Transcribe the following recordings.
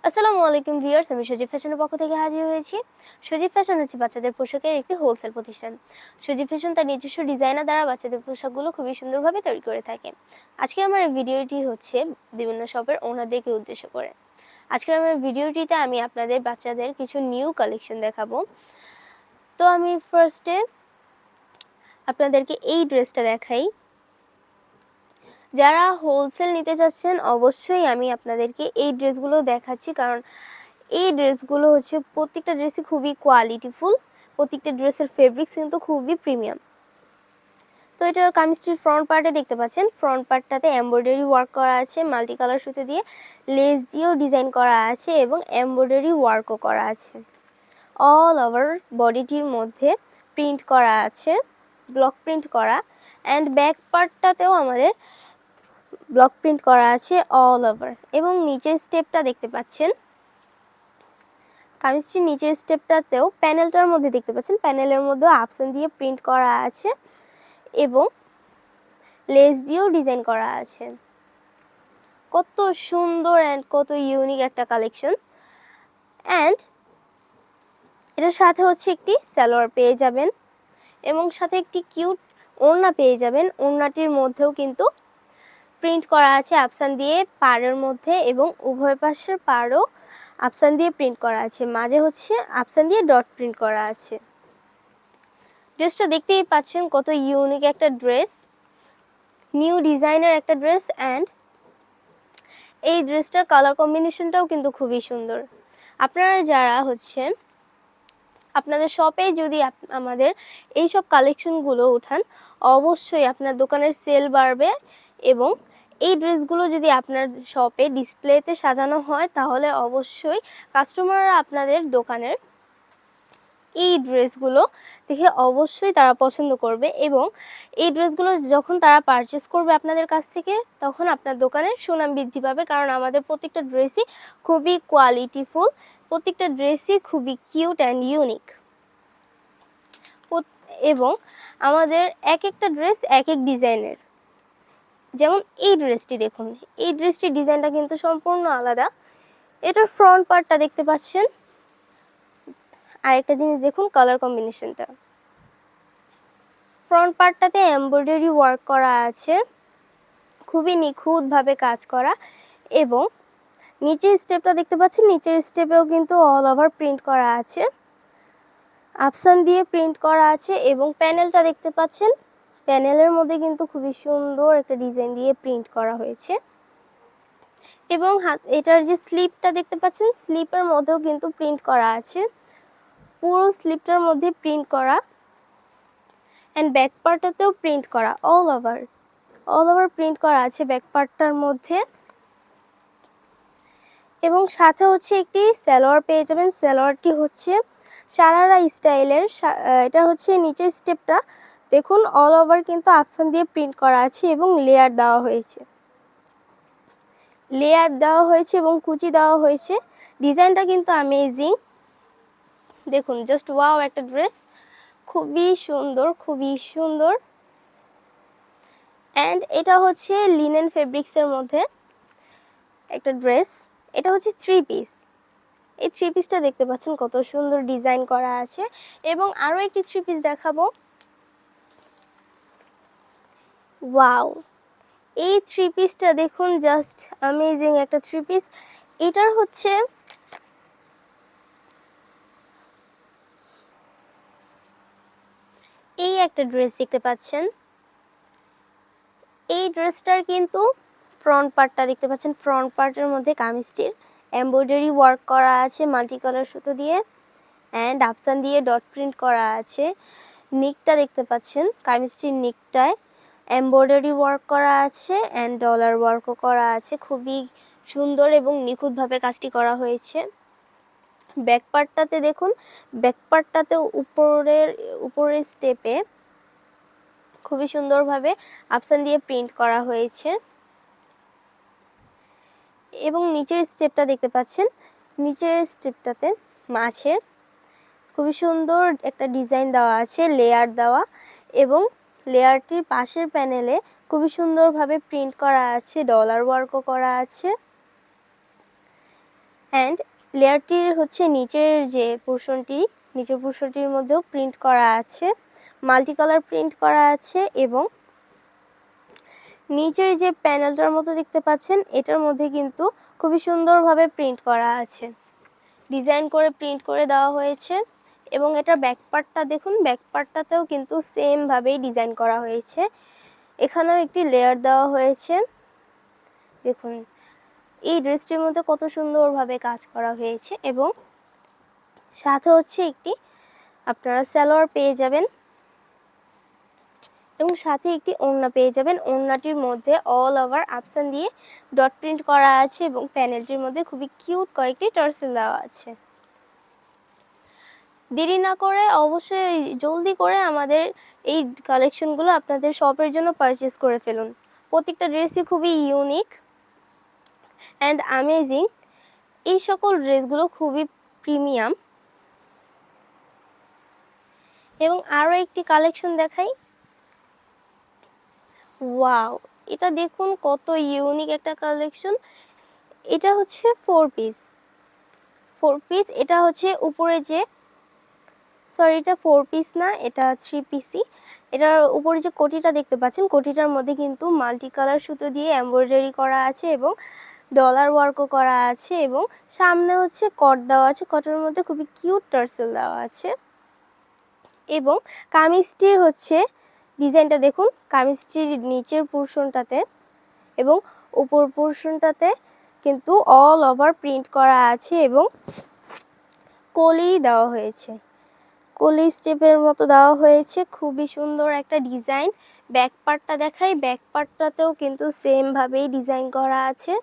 আসসালামু আলাইকুম ভিউয়ার্স, আমি সজীব ফ্যাশনের পক্ষ থেকে হাজির হয়েছি। সজীব ফ্যাশন হচ্ছে বাচ্চাদের পোশাকের একটি হোলসেল প্রতিষ্ঠান। সজীব ফ্যাশন তার নিজস্ব ডিজাইনার দ্বারা বাচ্চাদের পোশাকগুলো খুবই সুন্দরভাবে তৈরি করে থাকে। আজকে আমার এই ভিডিওটি হচ্ছে বিভিন্ন শপের ওনারদেরকে উদ্দেশ্য করে। আজকের আমার ভিডিওটিতে আমি আপনাদের বাচ্চাদের কিছু নিউ কালেকশন দেখাবো। তো আমি ফার্স্টে আপনাদেরকে এই ড্রেসটা দেখাই। যারা হোলসেল নিতে চাচ্ছেন অবশ্যই আমি আপনাদেরকে এই ড্রেসগুলো দেখাচ্ছি, কারণ এই ড্রেসগুলো হচ্ছে প্রত্যেকটা ড্রেসই খুবই কোয়ালিটিফুল, প্রত্যেকটা ড্রেসের ফেব্রিক্স কিন্তু খুবই প্রিমিয়াম। তো এটার কামিজটির ফ্রন্ট পার্টে দেখতে পাচ্ছেন, ফ্রন্ট পার্টটাতে এমব্রয়ডারি ওয়ার্ক করা আছে, মাল্টি কালার সুতো দিয়ে লেস দিয়েও ডিজাইন করা আছে এবং এমব্রয়ডারি ওয়ার্কও করা আছে। অল ওভার বডিটির মধ্যে প্রিন্ট করা আছে, ব্লক প্রিন্ট করা, অ্যান্ড ব্যাক পার্টটাতেও আমাদের ব্লক প্রিন্ট করা আছে অল ওভার। এবং নিচের স্টেপটা দেখতে পাচ্ছেন, কামিজটির নিচের স্টেপটাতেও প্যানেলটার মধ্যে দেখতে পাচ্ছেন, প্যানেলের মধ্যেও আপসান দিয়ে প্রিন্ট করা আছে এবং লেস দিয়েও ডিজাইন করা আছে। কত সুন্দর অ্যান্ড কত ইউনিক একটা কালেকশন। অ্যান্ড এটার সাথে হচ্ছে একটি সালোয়ার পেয়ে যাবেন এবং সাথে একটি কিউট ওড়না পেয়ে যাবেন। ওড়নাটির মধ্যেও কিন্তু প্রিন্ট করা আছে আপসান দিয়ে পাড়ের মধ্যে এবং উভয় পাশের পাড়ও আপসান দিয়ে প্রিন্ট করা আছে, মাঝে হচ্ছে আপসান দিয়ে ডট প্রিন্ট করা আছে। ড্রেসটা দেখতেই পাচ্ছেন কত ইউনিক একটা ড্রেস, নিউ ডিজাইনার একটা ড্রেস। অ্যান্ড এই ড্রেসটার কালার কম্বিনেশনটাও কিন্তু খুবই সুন্দর। আপনারা যারা হচ্ছে আপনাদের শপে যদি আমাদের এই সব কালেকশনগুলো উঠান, অবশ্যই আপনার দোকানের সেল বাড়বে এবং এই ড্রেসগুলো যদি আপনার শপে ডিসপ্লেতে সাজানো হয় তাহলে অবশ্যই কাস্টমাররা আপনাদের দোকানের এই ড্রেসগুলো দেখে অবশ্যই তারা পছন্দ করবে এবং এই ড্রেসগুলো যখন তারা পারচেস করবে আপনাদের কাছ থেকে তখন আপনার দোকানের সুনাম বৃদ্ধি পাবে, কারণ আমাদের প্রত্যেকটা ড্রেসই খুবই কোয়ালিটিফুল, প্রত্যেকটা ড্রেসই খুবই কিউট অ্যান্ড ইউনিক। এবং আমাদের এক একটা ড্রেস এক এক ডিজাইনের। যেমন এই ড্রেসটি দেখুন, এই ড্রেসটির ডিজাইনটা কিন্তু সম্পূর্ণ আলাদা। এটার ফ্রন্ট পার্টটা দেখতে পাচ্ছেন, আরেকটা জিনিস দেখুন কালার কম্বিনেশনটা। ফ্রন্ট পার্টটাতে এমব্রয়ডারি ওয়ার্ক করা আছে, খুবই নিখুঁতভাবে কাজ করা। এবং নিচের স্টেপটা দেখতে পাচ্ছেন, নিচের স্টেপেও কিন্তু অল ওভার প্রিন্ট করা আছে, আপসান দিয়ে প্রিন্ট করা আছে। এবং প্যানেলটা দেখতে পাচ্ছেন, প্যানেলের মধ্যে কিন্তু খুবই সুন্দর একটা ডিজাইন দিয়ে প্রিন্ট করা হয়েছে। এবং এটার যে স্লিপটা দেখতে পাচ্ছেন, স্লিপের মধ্যেও কিন্তু প্রিন্ট করা আছে, পুরো স্লিপটার মধ্যে প্রিন্ট করা। অ্যান্ড ব্যাক পার্টটাতেও প্রিন্ট করা, অল ওভার প্রিন্ট করা আছে ব্যাক পার্টটার মধ্যে। এবং সাথে হচ্ছে একটি সালোয়ার পেয়ে যাবেন, সালোয়ারটি হচ্ছে সারারা স্টাইলের। এটা হচ্ছে নিচের স্টেপটা দেখুন, অল ওভার কিন্তু আপসান দিয়ে প্রিন্ট করা আছে এবং লেয়ার দেওয়া হয়েছে এবং কুচি দেওয়া হয়েছে। ডিজাইনটা কিন্তু অ্যামেজিং, দেখুন জাস্ট ওয়াও একটা ড্রেস, খুবই সুন্দর। অ্যান্ড এটা হচ্ছে লিনেন ফেব্রিক্সের মধ্যে একটা ড্রেস, এটা হচ্ছে থ্রি পিস। এই থ্রি পিসটা দেখতে পাচ্ছেন কত সুন্দর ডিজাইন করা আছে। এবং আরও একটি থ্রি পিস দেখাবো। ওয়াও, এই থ্রি পিসটা দেখুন, জাস্ট অ্যামেজিং একটা থ্রি পিস। এটার হচ্ছে এই একটা ড্রেস দেখতে পাচ্ছেন, এই ড্রেসটার কিন্তু ফ্রন্ট পার্টটা দেখতে পাচ্ছেন, ফ্রন্ট পার্টের মধ্যে কামিজটির এমব্রয়ডারি ওয়ার্ক করা আছে মাল্টি কালার সুতো দিয়ে, অ্যান্ড আপসান দিয়ে ডট প্রিন্ট করা আছে। নিকটা দেখতে পাচ্ছেন, কামিজটির নিকটায় এমব্রয়ডারি ওয়ার্ক করা আছে অ্যান্ড ডলার ওয়ার্কও করা আছে, খুবই সুন্দর এবং নিখুঁতভাবে কাজটি করা হয়েছে। ব্যাক পার্টটাতে দেখুন, ব্যাক পার্টটাতে উপরের স্টেপে খুবই সুন্দরভাবে আপসান দিয়ে প্রিন্ট করা হয়েছে। এবং নিচের স্টেপটা দেখতে পাচ্ছেন, নিচের স্টেপটাতে মাঝে খুবই সুন্দর একটা ডিজাইন দেওয়া আছে, লেয়ার দেওয়া। এবং লেয়ারটির পাশের প্যানেলে খুবই সুন্দরভাবে প্রিন্ট করা আছে, ডলার ওয়ার্কও করা আছে। অ্যান্ড লেয়ারটির হচ্ছে নিচের যে নিচের পোর্শনটির মধ্যেও প্রিন্ট করা আছে, মাল্টি কালার প্রিন্ট করা আছে এবং নিচের যে প্যানেলটার মতো দেখতে পাচ্ছেন এটার মধ্যে কিন্তু খুবই সুন্দরভাবে প্রিন্ট করা আছে, ডিজাইন করে প্রিন্ট করে দেওয়া হয়েছে। এবং এটার ব্যাক পার্টটা দেখুন, ব্যাক পার্টটাতেও কিন্তু সেমভাবেই ডিজাইন করা হয়েছে। এখানেও একটি লেয়ার দেওয়া হয়েছে। দেখুন এই ড্রেসটির মধ্যে কত সুন্দরভাবে কাজ করা হয়েছে এবং সাথে হচ্ছে একটি আপনারা সালোয়ার পেয়ে যাবেন এবং সাথে একটি ওড়না পেয়ে যাবেন। ওড়নাটির মধ্যে অল ওভার আপসান দিয়ে ডট প্রিন্ট করা আছে এবং প্যানেলটির মধ্যে খুবই কিউট কয়েকটি টার্সেল দেওয়া আছে। দেরি না করে অবশ্যই জলদি করে আমাদের এই কালেকশনগুলো আপনাদের শপের জন্য পারচেস করে ফেলুন। প্রত্যেকটা ড্রেসই খুবই ইউনিক অ্যান্ড অ্যামেজিং। এই সকল ড্রেসগুলো খুবই প্রিমিয়াম। এবং আরও একটি কালেকশন দেখাই। ওয়াও, এটা দেখুন কত ইউনিক একটা কালেকশন। এটা হচ্ছে ফোর পিস। এটা হচ্ছে উপরে যে এটা 4 পিস না, এটা 3 পিসই। এটার উপরে যে কোটিটা দেখতে পাচ্ছেন, কোটিটার মধ্যে কিন্তু মাল্টি কালার সুতো দিয়ে এমব্রয়ডারি করা আছে এবং ডলার ওয়ার্কও করা আছে এবং সামনে হচ্ছে কট দেওয়া আছে, কটের মধ্যে খুবই কিউট টার্সেল দেওয়া আছে। এবং কামিজটির হচ্ছে ডিজাইনটা দেখুন, কামিজটির নিচের পোর্শনটাতে এবং উপর পোর্শনটাতে কিন্তু অল ওভার প্রিন্ট করা আছে এবং কলি দেওয়া হয়েছে, কলি স্টেপের মতো দেওয়া হয়েছে। খুবই সুন্দর একটা ডিজাইন। ব্যাক পার্টটা দেখাই, ব্যাক পার্টটাতেও কিন্তু সেমভাবেই ডিজাইন করা আছে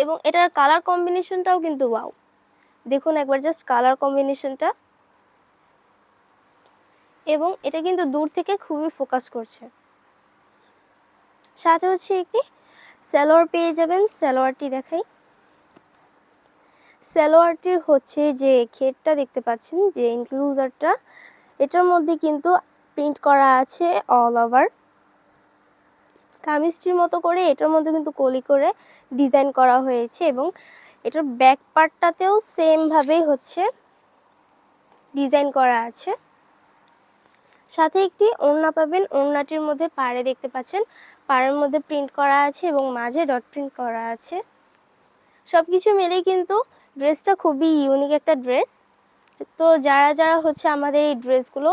এবং এটার কালার কম্বিনেশনটাও কিন্তু ওয়াও। দেখুন একবার জাস্ট কালার কম্বিনেশনটা, এবং এটা কিন্তু দূর থেকে খুবই ফোকাস করছে। সাথে হচ্ছে একটি সালোয়ার পেয়ে যাবেন। সালোয়ারটি দেখাই। সালোয়ারটির হচ্ছে যে ঘেরটা দেখতে পাচ্ছেন, যে ইনক্লুজারটা, এটার মধ্যে কিন্তু প্রিন্ট করা আছে অল ওভার কামিজটির মতো করে। এটার মধ্যে কিন্তু কলি করে ডিজাইন করা হয়েছে এবং এটার ব্যাক পার্টটাতেও সেমভাবেই হচ্ছে ডিজাইন করা আছে। সাথে একটি ওড়না পাবেন। ওড়নাটির মধ্যে পাড়ে দেখতে পাচ্ছেন, পাড়ের মধ্যে প্রিন্ট করা আছে এবং মাঝে ডট প্রিন্ট করা আছে। সব কিছু মিলেই কিন্তু ড্রেসটা খুবই ইউনিক একটা ড্রেস। তো যারা হচ্ছে আমাদের এই ড্রেসগুলো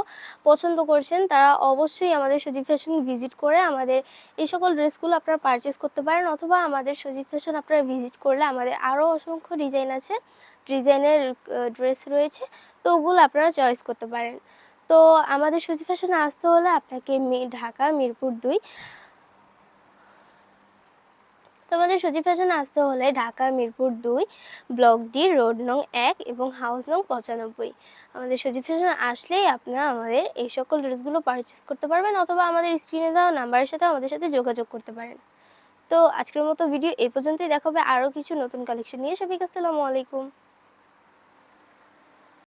পছন্দ করছেন তারা অবশ্যই আমাদের সজীব ফ্যাশন ভিজিট করে আমাদের এই সকল ড্রেসগুলো আপনারা পারচেস করতে পারেন, অথবা আমাদের সজীব ফ্যাশন আপনারা ভিজিট করলে আমাদের আরও অসংখ্য ডিজাইন আছে, ডিজাইনের ড্রেস রয়েছে, তো ওগুলো আপনারা চয়েস করতে পারেন। তো আমাদের সজীব ফ্যাশনে আসতে হলে আপনাকে ঢাকা মিরপুর 2, তোমাদের সজীব ফ্যাশনে আসতে হলে Dhaka Mirpur 2, block D, road নং 1 এবং হাউস নং 95। আমাদের সজীব ফ্যাশনে আসলেই আপনারা আমাদের এই সকল ড্রেসগুলো পারচেস করতে পারবেন, অথবা আমাদের স্ক্রিনে দেওয়া নাম্বারের সাথে আমাদের সাথে যোগাযোগ করতে পারেন। তো আজকের মতো ভিডিও এই পর্যন্তই। দেখা হবে আরও কিছু নতুন কালেকশন নিয়ে। সবাইকে আসসালামু আলাইকুম।